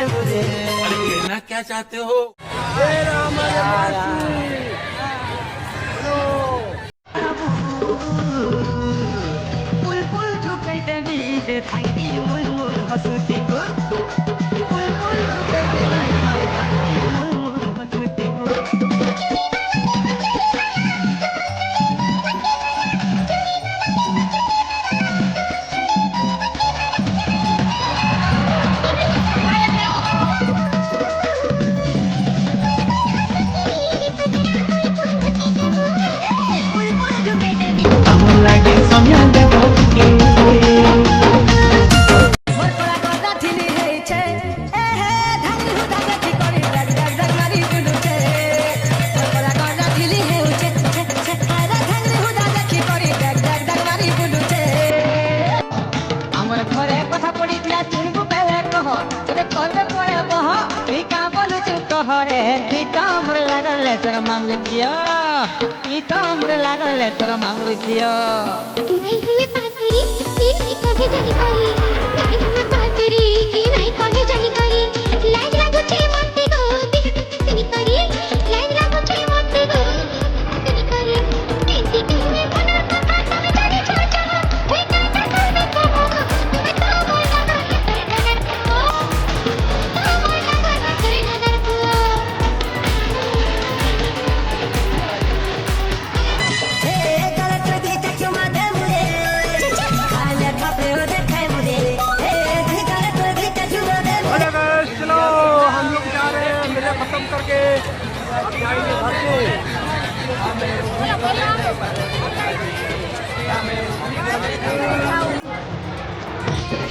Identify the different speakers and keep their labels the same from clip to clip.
Speaker 1: कहना क्या चाहते हो?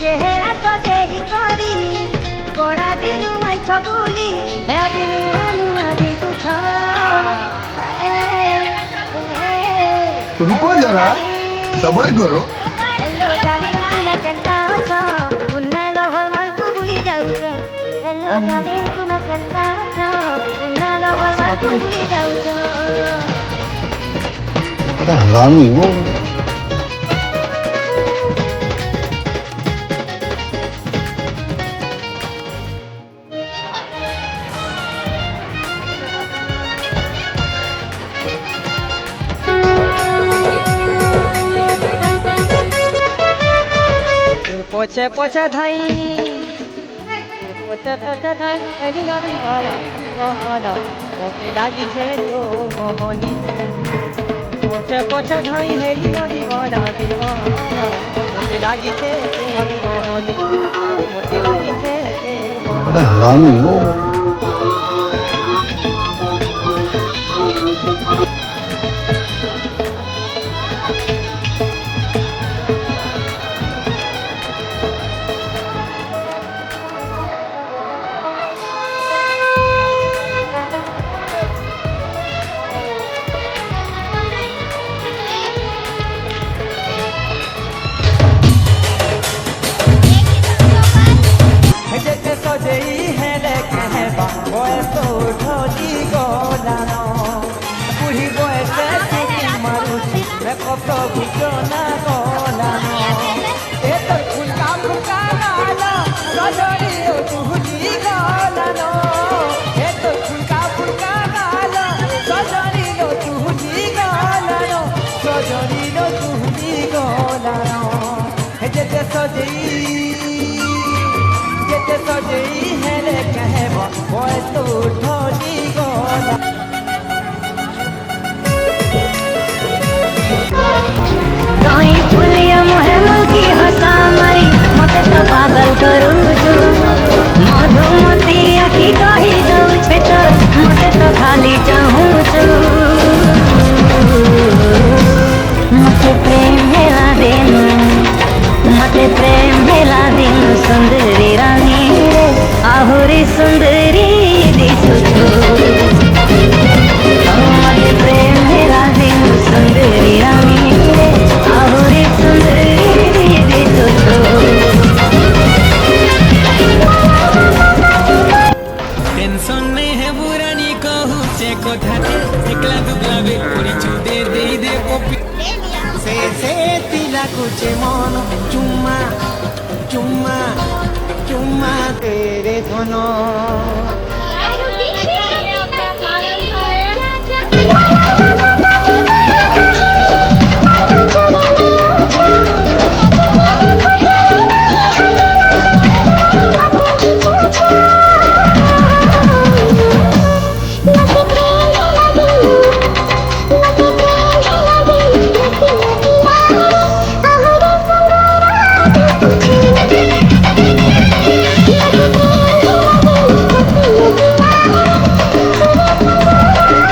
Speaker 2: चेहरा तो देही करी बड़ा दिन मैं छबुली है दिन अनुमति कुछ
Speaker 3: रुको जरा सब्र करो
Speaker 2: हेलो डार्लिंग ना चलता हो उन्ना लवर मैं भूल जाऊं हेलो डार्लिंग तू ना चलता हो उन्ना लवर मैं भूल जाऊं
Speaker 3: हरामी वो
Speaker 4: पोछे पोछे धाई पोछे पोछे धाई एडी गाड़ी वाला वाला ओके दागी छे तो मोहनी पोछे पोछे धाई एडी गाड़ी वाला ओके दागी छे तो मोहनी ओके दागी छे
Speaker 3: हरामी वो
Speaker 2: पागल करू मधुमती आखि कही जाऊ मते तो खाली चाहूँ मते प्रेम भेला दिन सुंदरी रानी आहुरी सुंदरी दिसु मते प्रेम भेला दिन सुंदरी रानी आहुरी सुंदरी दिसु
Speaker 1: टेंशन नहीं है बुरा नहीं कहूँ से कोठाते एकला दुगला बे पूरी चुदे दे पपी से तिला कुछ मन चुम्मा चुम्मा चुम्मा
Speaker 4: तेरे धनो